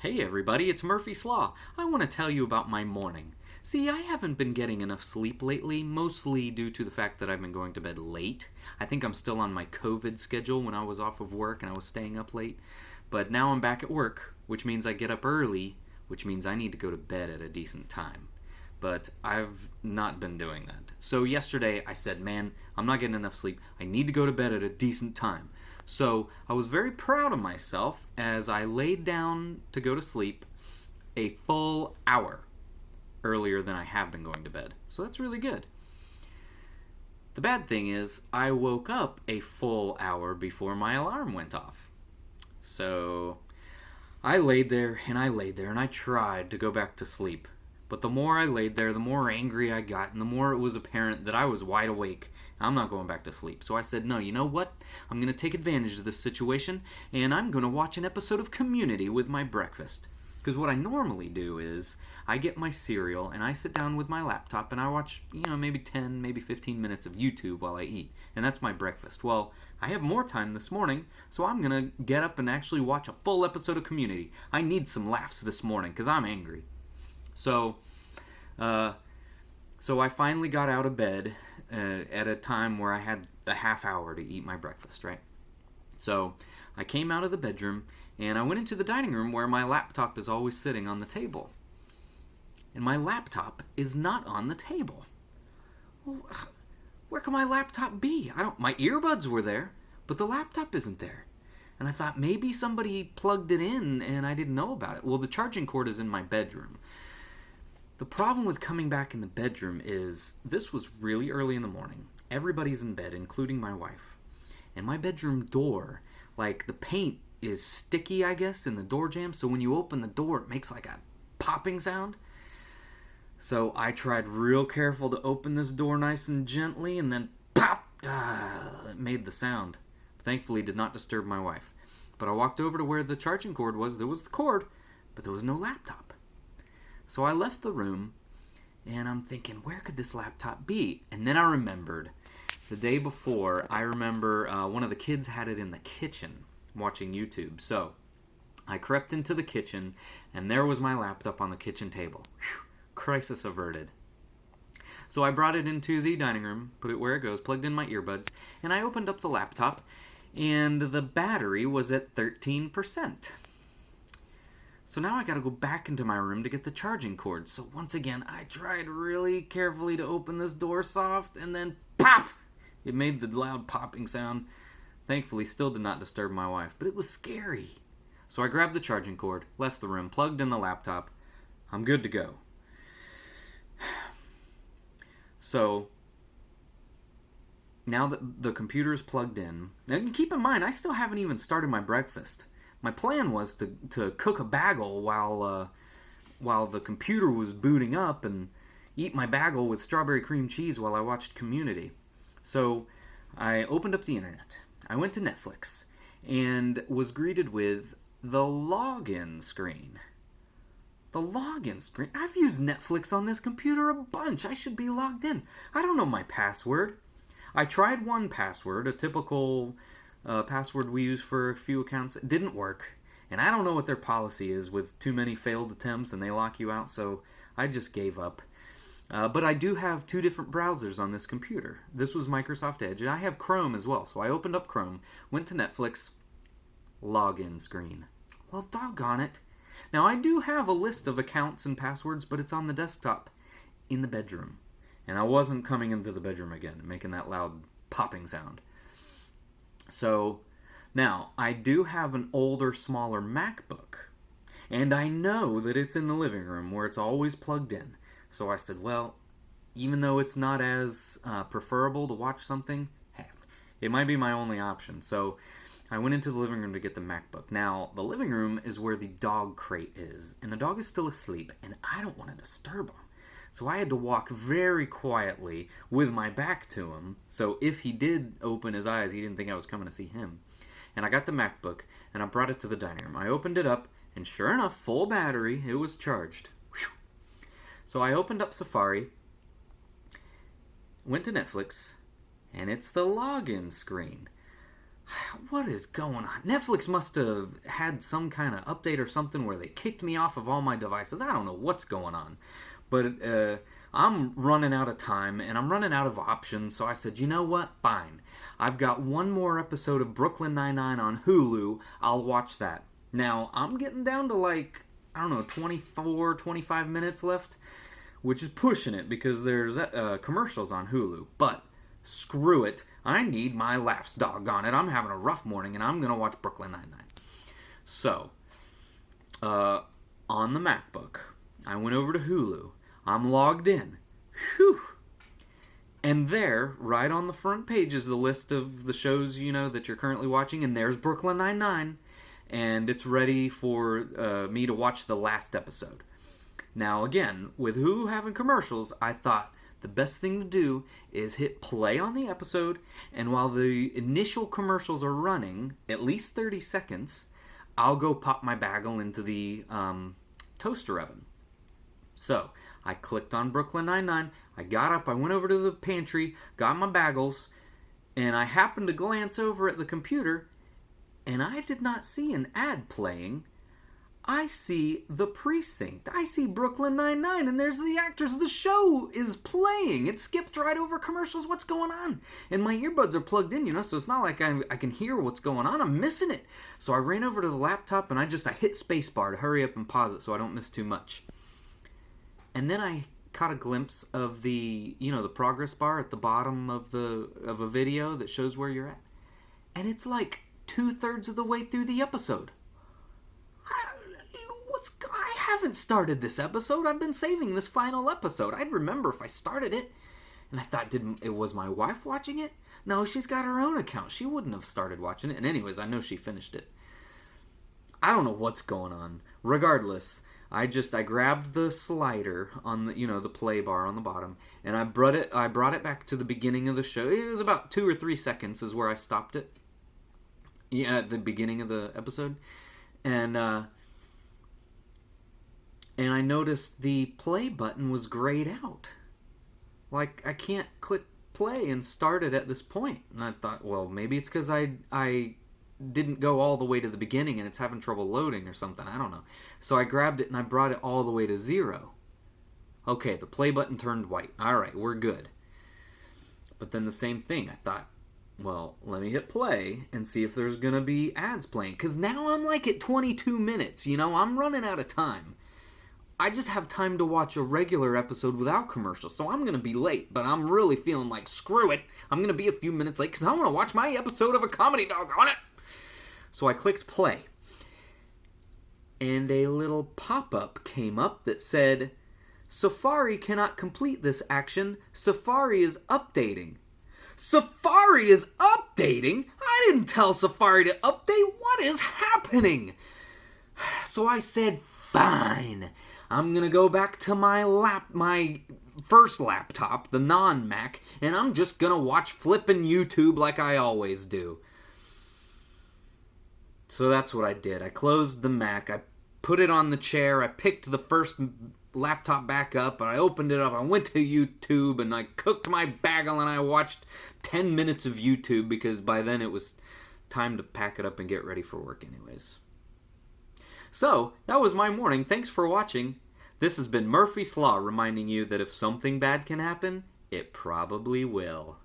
Hey everybody, it's Murphy Slaw. I want to tell you about my morning. See, I haven't been getting enough sleep lately, mostly due to the fact that I've been going to bed late. I think I'm still on my COVID schedule when I was off of work and I was staying up late. But now I'm back at work, which means I get up early, which means I need to go to bed at a decent time. But I've not been doing that. So yesterday I said, man, I'm not getting enough sleep. I need to go to bed at a decent time. So I was very proud of myself as I laid down to go to sleep a full hour earlier than I have been going to bed. So that's really good. The bad thing is, I woke up a full hour before my alarm went off. So I laid there and I laid there and I tried to go back to sleep. But the more I laid there, the more angry I got, and the more it was apparent that I was wide awake. I'm not going back to sleep. So I said, no, you know what? I'm going to take advantage of this situation, and I'm going to watch an episode of Community with my breakfast. Because what I normally do is, I get my cereal, and I sit down with my laptop, and I watch, maybe 10, maybe 15 minutes of YouTube while I eat. And that's my breakfast. Well, I have more time this morning, so I'm going to get up and actually watch a full episode of Community. I need some laughs this morning, because I'm angry. So I finally got out of bed at a time where I had a half hour to eat my breakfast, right? So I came out of the bedroom and I went into the dining room where my laptop is always sitting on the table. And my laptop is not on the table. Well, where can my laptop be? My earbuds were there, but the laptop isn't there. And I thought maybe somebody plugged it in and I didn't know about it. Well, the charging cord is in my bedroom. The problem with coming back in the bedroom is this was really early in the morning. Everybody's in bed, including my wife. And my bedroom door, the paint is sticky, I guess, in the door jamb. So when you open the door, it makes like a popping sound. So I tried real careful to open this door nice and gently, and then pop! It made the sound. Thankfully, did not disturb my wife. But I walked over to where the charging cord was. There was the cord, but there was no laptop. So I left the room, and I'm thinking, where could this laptop be? And then I remembered, the day before, one of the kids had it in the kitchen watching YouTube. So I crept into the kitchen, and there was my laptop on the kitchen table. Whew, crisis averted. So I brought it into the dining room, put it where it goes, plugged in my earbuds, and I opened up the laptop, and the battery was at 13%. So now I gotta go back into my room to get the charging cord. So once again, I tried really carefully to open this door soft, and then pop! It made the loud popping sound. Thankfully, still did not disturb my wife, but it was scary. So I grabbed the charging cord, left the room, plugged in the laptop. I'm good to go. So now that the computer is plugged in, and keep in mind, I still haven't even started my breakfast. My plan was to cook a bagel while the computer was booting up and eat my bagel with strawberry cream cheese while I watched Community. So I opened up the internet. I went to Netflix and was greeted with the login screen. The login screen? I've used Netflix on this computer a bunch. I should be logged in. I don't know my password. I tried one password, a typical password we use for a few accounts. It didn't work, and I don't know what their policy is with too many failed attempts and they lock you out, so I just gave up. But I do have two different browsers on this computer. This was Microsoft Edge, and I have Chrome as well. So I opened up Chrome, went to Netflix, login screen. Well, doggone it. Now I do have a list of accounts and passwords, but it's on the desktop in the bedroom. And I wasn't coming into the bedroom again, making that loud popping sound. So now I do have an older, smaller MacBook, and I know that it's in the living room where it's always plugged in. So I said, well, even though it's not as preferable to watch something, hey, it might be my only option. So I went into the living room to get the MacBook. Now, the living room is where the dog crate is, and the dog is still asleep, and I don't want to disturb him. So I had to walk very quietly with my back to him, so if he did open his eyes, he didn't think I was coming to see him. And I got the MacBook, and I brought it to the dining room. I opened it up, and sure enough, full battery, it was charged. Whew. So I opened up Safari, went to Netflix, and it's the login screen. What is going on? Netflix must have had some kind of update or something where they kicked me off of all my devices. I don't know what's going on. But I'm running out of time and I'm running out of options. So I said, you know what? Fine. I've got one more episode of Brooklyn Nine-Nine on Hulu. I'll watch that. Now, I'm getting down to like, I don't know, 24, 25 minutes left, which is pushing it because there's commercials on Hulu. But screw it. I need my laughs, doggone it. I'm having a rough morning and I'm going to watch Brooklyn Nine-Nine. So, on the MacBook, I went over to Hulu. I'm logged in. Whew. And there, right on the front page, is the list of the shows, that you're currently watching. And there's Brooklyn Nine-Nine. And it's ready for me to watch the last episode. Now, again, with Hulu having commercials, I thought the best thing to do is hit play on the episode. And while the initial commercials are running, at least 30 seconds, I'll go pop my bagel into the toaster oven. So, I clicked on Brooklyn Nine-Nine, I got up, I went over to the pantry, got my bagels, and I happened to glance over at the computer, and I did not see an ad playing. I see The Precinct. I see Brooklyn Nine-Nine, and there's the actors. The show is playing. It skipped right over commercials. What's going on? And my earbuds are plugged in, so it's not like I can hear what's going on. I'm missing it. So I ran over to the laptop, and I hit spacebar to hurry up and pause it so I don't miss too much. And then I caught a glimpse of the progress bar at the bottom of a video that shows where you're at. And it's like 2/3 of the way through the episode. I haven't started this episode. I've been saving this final episode. I'd remember if I started it. And I thought, was my wife watching it? No, she's got her own account. She wouldn't have started watching it. And anyways, I know she finished it. I don't know what's going on. Regardless, I grabbed the slider on the play bar on the bottom, and I brought it back to the beginning of the show. It was about 2 or 3 seconds is where I stopped it. Yeah, at the beginning of the episode. And I noticed the play button was grayed out. Like, I can't click play and start it at this point. And I thought, well, maybe it's because I didn't go all the way to the beginning and it's having trouble loading or something. I don't know. So I grabbed it and I brought it all the way to 0. Okay, the play button turned white. Alright, we're good. But then the same thing. I thought, well, let me hit play and see if there's going to be ads playing. Because now I'm like at 22 minutes, I'm running out of time. I just have time to watch a regular episode without commercials, so I'm going to be late. But I'm really feeling like, screw it. I'm going to be a few minutes late because I want to watch my episode of A Comedy Dog on it. So I clicked play. And a little pop-up came up that said, Safari cannot complete this action. Safari is updating. Safari is updating? I didn't tell Safari to update. What is happening? So I said, fine. I'm going to go back to my first laptop, the non-Mac, and I'm just going to watch flippin' YouTube like I always do. So that's what I did. I closed the Mac, I put it on the chair, I picked the first laptop back up, and I opened it up, I went to YouTube, and I cooked my bagel, and I watched 10 minutes of YouTube, because by then it was time to pack it up and get ready for work anyways. So, that was my morning. Thanks for watching. This has been Murphy Slaw reminding you that if something bad can happen, it probably will.